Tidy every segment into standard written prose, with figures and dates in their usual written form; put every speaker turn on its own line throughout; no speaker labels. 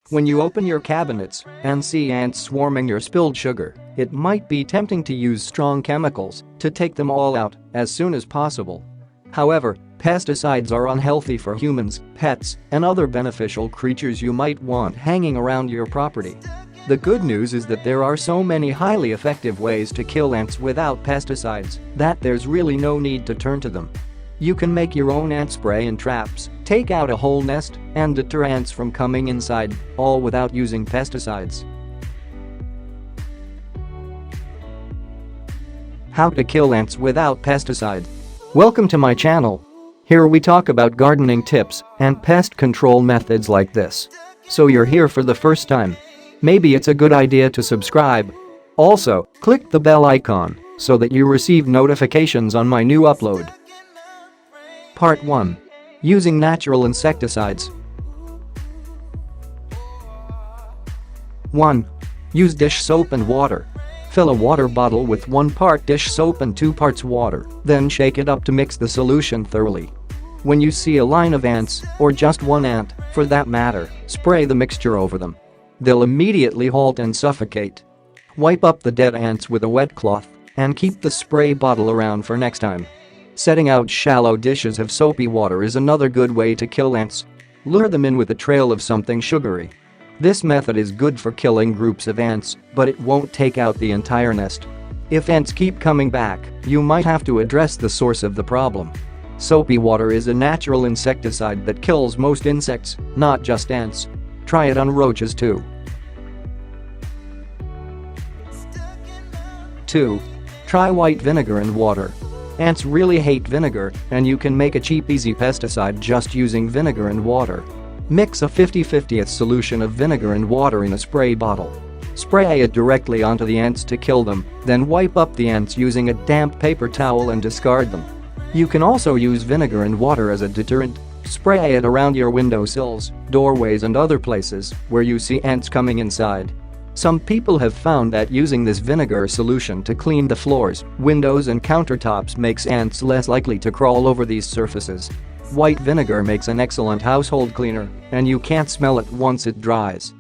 When you open your cabinets and see ants swarming your spilled sugar, it might be tempting to use strong chemicals to take them all out as soon as possible. However, pesticides are unhealthy for humans, pets, and other beneficial creatures you might want hanging around your property. The good news is that there are so many highly effective ways to kill ants without pesticides that there's really no need to turn to them. You can make your own ant spray and traps, take out a whole nest, and deter ants from coming inside, all without using pesticides. How to kill ants without pesticide. Welcome to my channel. Here we talk about gardening tips and pest control methods like this. So you're here for the first time. Maybe it's a good idea to subscribe. Also, click the bell icon so that you receive notifications on my new upload. Part 1. Using natural insecticides. 1. Use dish soap and water. Fill a water bottle with 1 part dish soap and 2 parts water, then shake it up to mix the solution thoroughly. When you see a line of ants, or just one ant, for that matter, spray the mixture over them. They'll immediately halt and suffocate. Wipe up the dead ants with a wet cloth and keep the spray bottle around for next time. Setting out shallow dishes of soapy water is another good way to kill ants. Lure them in with a trail of something sugary. This method is good for killing groups of ants, but it won't take out the entire nest. If ants keep coming back, you might have to address the source of the problem. Soapy water is a natural insecticide that kills most insects, not just ants. Try it on roaches too. 2. Try white vinegar and water. Ants really hate vinegar, and you can make a cheap easy pesticide just using vinegar and water. Mix a 50-50 solution of vinegar and water in a spray bottle. Spray it directly onto the ants to kill them, then wipe up the ants using a damp paper towel and discard them. You can also use vinegar and water as a deterrent. Spray it around your windowsills, doorways and other places where you see ants coming inside. Some people have found that using this vinegar solution to clean the floors, windows and countertops makes ants less likely to crawl over these surfaces. White vinegar makes an excellent household cleaner, and you can't smell it once it dries.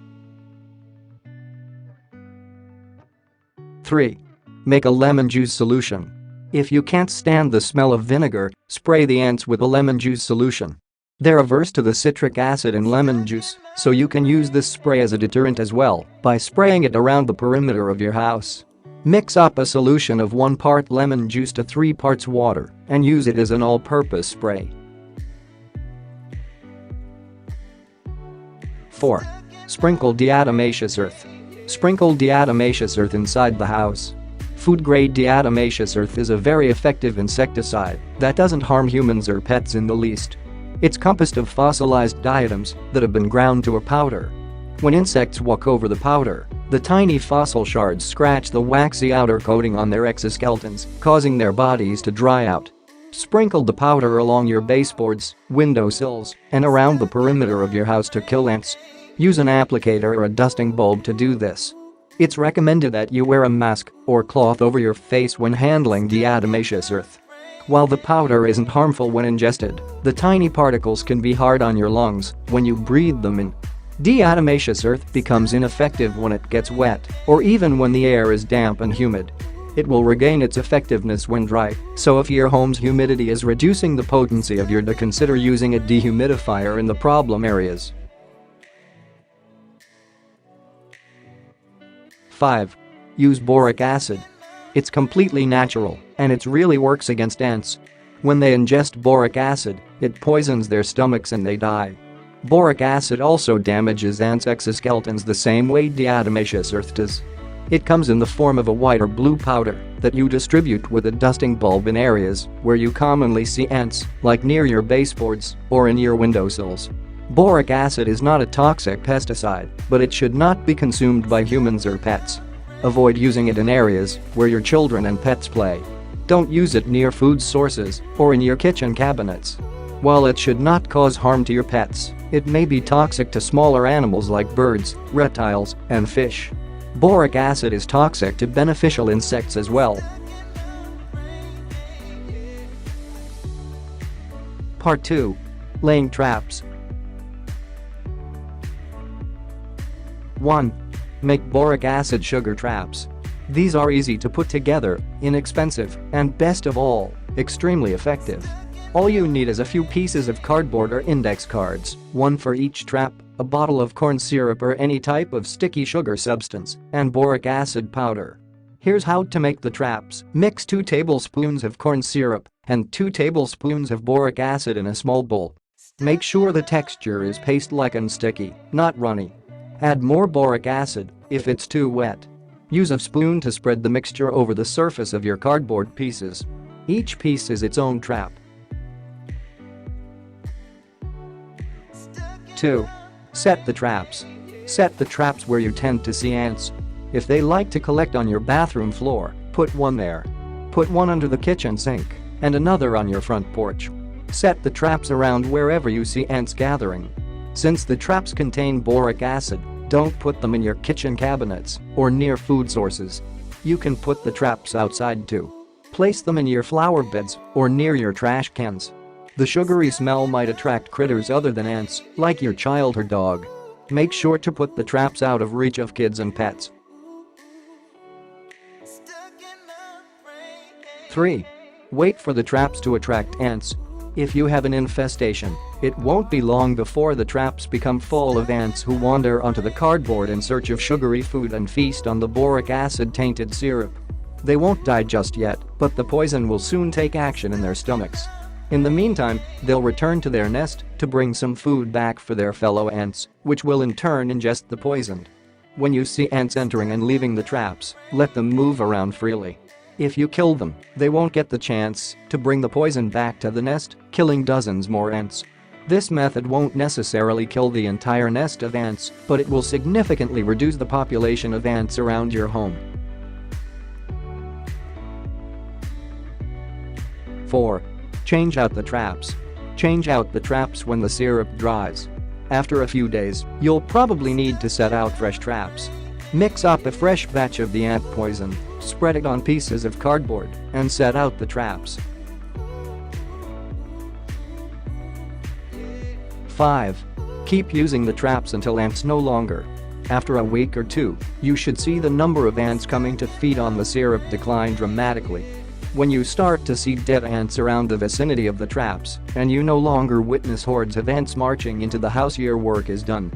3. Make a lemon juice solution. If you can't stand the smell of vinegar, spray the ants with a lemon juice solution. They're averse to the citric acid in lemon juice, so you can use this spray as a deterrent as well by spraying it around the perimeter of your house. Mix up a solution of 1 part lemon juice to 3 parts water and use it as an all-purpose spray. 4. Sprinkle diatomaceous earth. Sprinkle diatomaceous earth inside the house. Food-grade diatomaceous earth is a very effective insecticide that doesn't harm humans or pets in the least. It's composed of fossilized diatoms that have been ground to a powder. When insects walk over the powder, the tiny fossil shards scratch the waxy outer coating on their exoskeletons, causing their bodies to dry out. Sprinkle the powder along your baseboards, windowsills, and around the perimeter of your house to kill ants. Use an applicator or a dusting bulb to do this. It's recommended that you wear a mask or cloth over your face when handling diatomaceous earth. While the powder isn't harmful when ingested, the tiny particles can be hard on your lungs when you breathe them in. Diatomaceous earth becomes ineffective when it gets wet or even when the air is damp and humid. It will regain its effectiveness when dry, so if your home's humidity is reducing the potency of your DE, consider using a dehumidifier in the problem areas. 5. Use boric acid. It's completely natural, and it really works against ants. When they ingest boric acid, it poisons their stomachs and they die. Boric acid also damages ants' exoskeletons the same way diatomaceous earth does. It comes in the form of a white or blue powder that you distribute with a dusting bulb in areas where you commonly see ants, like near your baseboards or in your windowsills. Boric acid is not a toxic pesticide, but it should not be consumed by humans or pets. Avoid using it in areas where your children and pets play. Don't use it near food sources or in your kitchen cabinets. While it should not cause harm to your pets, it may be toxic to smaller animals like birds, reptiles, and fish. Boric acid is toxic to beneficial insects as well. Part 2. Laying traps. 1. Make boric acid sugar traps. These are easy to put together, inexpensive, and best of all, extremely effective. All you need is a few pieces of cardboard or index cards, one for each trap, a bottle of corn syrup or any type of sticky sugar substance, and boric acid powder. Here's how to make the traps. Mix 2 tablespoons of corn syrup and 2 tablespoons of boric acid in a small bowl. Make sure the texture is paste-like and sticky, not runny. Add more boric acid if it's too wet. Use a spoon to spread the mixture over the surface of your cardboard pieces. Each piece is its own trap. 2. Set the traps. Set the traps where you tend to see ants. If they like to collect on your bathroom floor, put one there. Put one under the kitchen sink and another on your front porch. Set the traps around wherever you see ants gathering. Since the traps contain boric acid, don't put them in your kitchen cabinets or near food sources. You can put the traps outside too. Place them in your flower beds or near your trash cans. The sugary smell might attract critters other than ants, like your child or dog. Make sure to put the traps out of reach of kids and pets. 3. Wait for the traps to attract ants. If you have an infestation, it won't be long before the traps become full of ants who wander onto the cardboard in search of sugary food and feast on the boric acid-tainted syrup. They won't die just yet, but the poison will soon take action in their stomachs. In the meantime, they'll return to their nest to bring some food back for their fellow ants, which will in turn ingest the poison. When you see ants entering and leaving the traps, let them move around freely. If you kill them, they won't get the chance to bring the poison back to the nest, killing dozens more ants. This method won't necessarily kill the entire nest of ants, but it will significantly reduce the population of ants around your home. 4. Change out the traps. Change out the traps when the syrup dries. After a few days, you'll probably need to set out fresh traps. Mix up a fresh batch of the ant poison, spread it on pieces of cardboard, and set out the traps. 5. Keep using the traps until ants no longer. After a week or two, you should see the number of ants coming to feed on the syrup decline dramatically. When you start to see dead ants around the vicinity of the traps, and you no longer witness hordes of ants marching into the house, your work is done.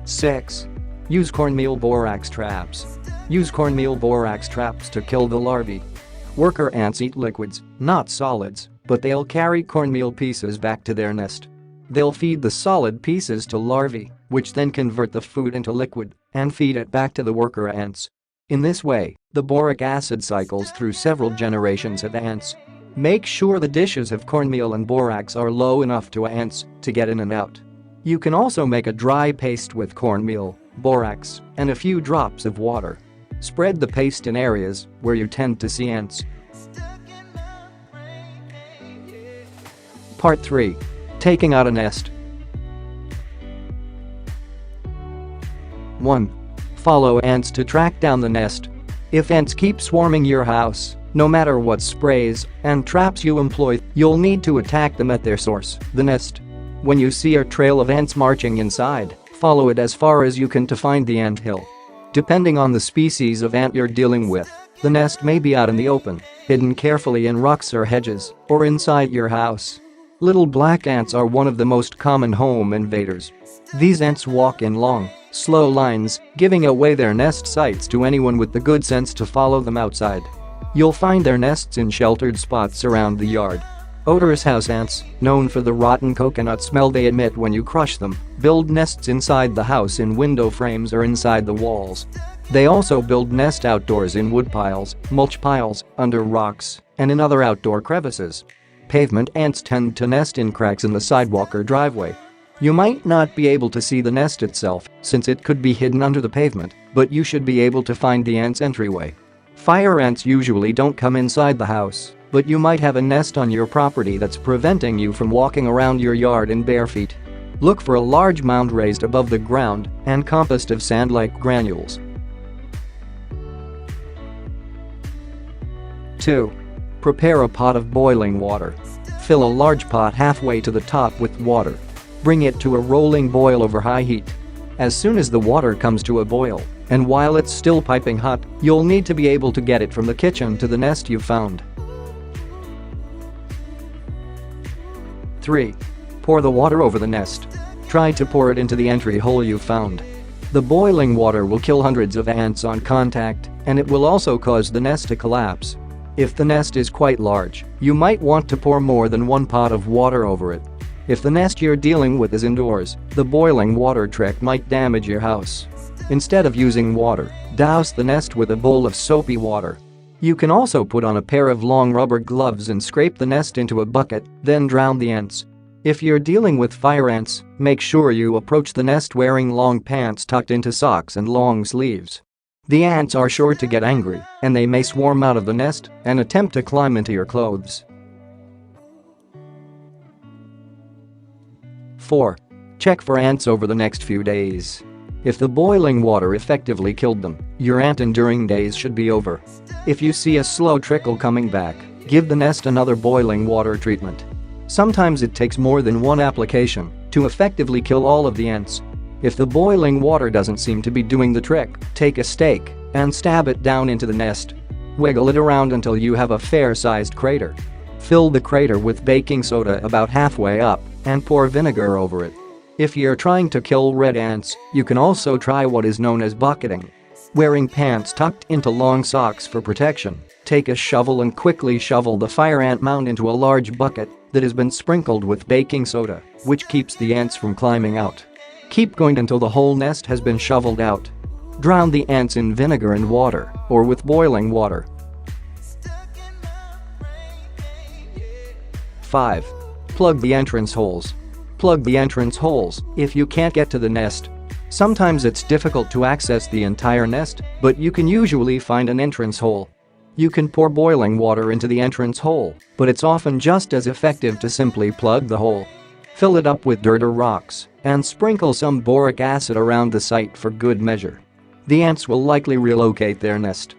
6. Use cornmeal borax traps. Use cornmeal borax traps to kill the larvae. Worker ants eat liquids, not solids, but they'll carry cornmeal pieces back to their nest. They'll feed the solid pieces to larvae, which then convert the food into liquid and feed it back to the worker ants. In this way, the boric acid cycles through several generations of ants. Make sure the dishes of cornmeal and borax are low enough to ants to get in and out. You can also make a dry paste with cornmeal, borax, and a few drops of water. Spread the paste in areas where you tend to see ants. Part 3. Taking out a nest. 1. Follow ants to track down the nest. If ants keep swarming your house, no matter what sprays and traps you employ, you'll need to attack them at their source, the nest. When you see a trail of ants marching inside, follow it as far as you can to find the ant hill. Depending on the species of ant you're dealing with, the nest may be out in the open, hidden carefully in rocks or hedges, or inside your house. Little black ants are one of the most common home invaders. These ants walk in long, slow lines, giving away their nest sites to anyone with the good sense to follow them outside. You'll find their nests in sheltered spots around the yard. Odorous house ants, known for the rotten coconut smell they emit when you crush them, build nests inside the house in window frames or inside the walls. They also build nests outdoors in wood piles, mulch piles, under rocks, and in other outdoor crevices. Pavement ants tend to nest in cracks in the sidewalk or driveway. You might not be able to see the nest itself, since it could be hidden under the pavement, but you should be able to find the ant's entryway. Fire ants usually don't come inside the house, but you might have a nest on your property that's preventing you from walking around your yard in bare feet. Look for a large mound raised above the ground and composed of sand-like granules. 2. Prepare a pot of boiling water. Fill a large pot halfway to the top with water. Bring it to a rolling boil over high heat. As soon as the water comes to a boil, and while it's still piping hot, you'll need to be able to get it from the kitchen to the nest you found. 3. Pour the water over the nest. Try to pour it into the entry hole you found. The boiling water will kill hundreds of ants on contact, and it will also cause the nest to collapse. If the nest is quite large, you might want to pour more than one pot of water over it. If the nest you're dealing with is indoors, the boiling water trick might damage your house. Instead of using water, douse the nest with a bowl of soapy water. You can also put on a pair of long rubber gloves and scrape the nest into a bucket, then drown the ants. If you're dealing with fire ants, make sure you approach the nest wearing long pants tucked into socks and long sleeves. The ants are sure to get angry, and they may swarm out of the nest and attempt to climb into your clothes. 4. Check for ants over the next few days. If the boiling water effectively killed them, your ant-enduring days should be over. If you see a slow trickle coming back, give the nest another boiling water treatment. Sometimes it takes more than one application to effectively kill all of the ants. If the boiling water doesn't seem to be doing the trick, take a stake and stab it down into the nest. Wiggle it around until you have a fair-sized crater. Fill the crater with baking soda about halfway up and pour vinegar over it. If you're trying to kill red ants, you can also try what is known as bucketing. Wearing pants tucked into long socks for protection, take a shovel and quickly shovel the fire ant mound into a large bucket that has been sprinkled with baking soda, which keeps the ants from climbing out. Keep going until the whole nest has been shoveled out. Drown the ants in vinegar and water, or with boiling water. 5. Plug the entrance holes. Plug the entrance holes if you can't get to the nest. Sometimes it's difficult to access the entire nest, but you can usually find an entrance hole. You can pour boiling water into the entrance hole, but it's often just as effective to simply plug the hole. Fill it up with dirt or rocks, and sprinkle some boric acid around the site for good measure. The ants will likely relocate their nest.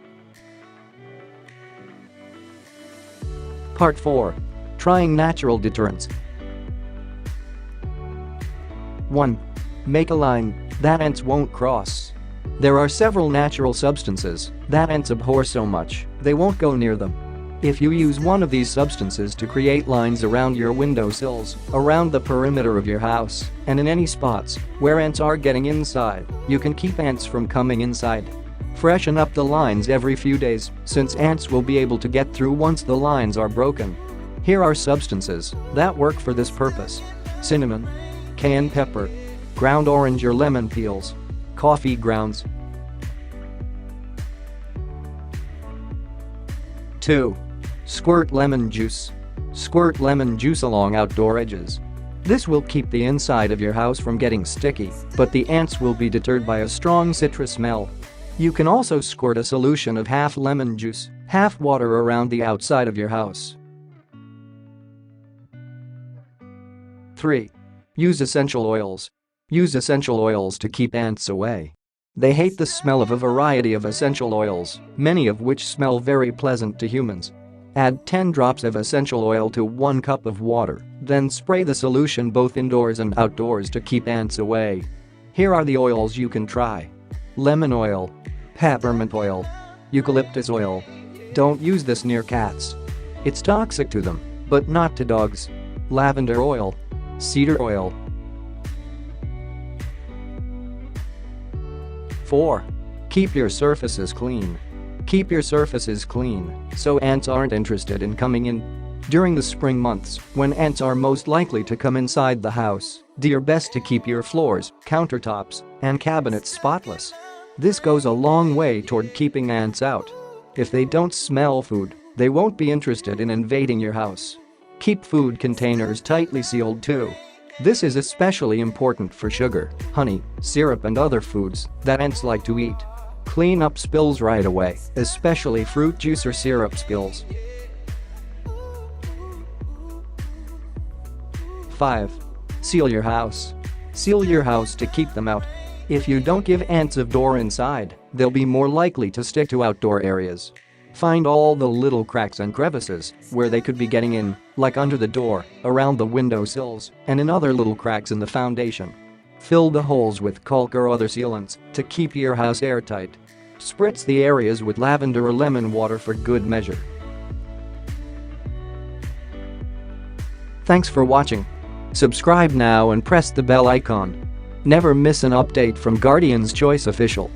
Part 4. Trying natural deterrents. 1. Make a line that ants won't cross. There are several natural substances that ants abhor so much they won't go near them. If you use one of these substances to create lines around your windowsills, around the perimeter of your house, and in any spots where ants are getting inside, you can keep ants from coming inside. Freshen up the lines every few days, since ants will be able to get through once the lines are broken. Here are substances that work for this purpose: cinnamon, cayenne pepper, ground orange or lemon peels, coffee grounds. 2. Squirt lemon juice. Squirt lemon juice along outdoor edges. This will keep the inside of your house from getting sticky, but the ants will be deterred by a strong citrus smell. You can also squirt a solution of half lemon juice, half water around the outside of your house. 3. Use essential oils. Use essential oils to keep ants away. They hate the smell of a variety of essential oils, many of which smell very pleasant to humans. Add 10 drops of essential oil to 1 cup of water, then spray the solution both indoors and outdoors to keep ants away. Here are the oils you can try: lemon oil, peppermint oil, eucalyptus oil. Don't use this near cats. It's toxic to them, but not to dogs. Lavender oil, cedar oil. 4. Keep your surfaces clean. Keep your surfaces clean so ants aren't interested in coming in. During the spring months, when ants are most likely to come inside the house, do your best to keep your floors, countertops, and cabinets spotless. This goes a long way toward keeping ants out. If they don't smell food, they won't be interested in invading your house. Keep food containers tightly sealed too. This is especially important for sugar, honey, syrup and other foods that ants like to eat. Clean up spills right away, especially fruit juice or syrup spills. 5. Seal your house. Seal your house to keep them out. If you don't give ants a door inside, they'll be more likely to stick to outdoor areas. Find all the little cracks and crevices where they could be getting in, like under the door, around the window sills, and in other little cracks in the foundation. Fill the holes with caulk or other sealants to keep your house airtight. Spritz the areas with lavender or lemon water for good measure. Thanks for watching. Subscribe now and press the bell icon. Never miss an update from Guardian's Choice Official.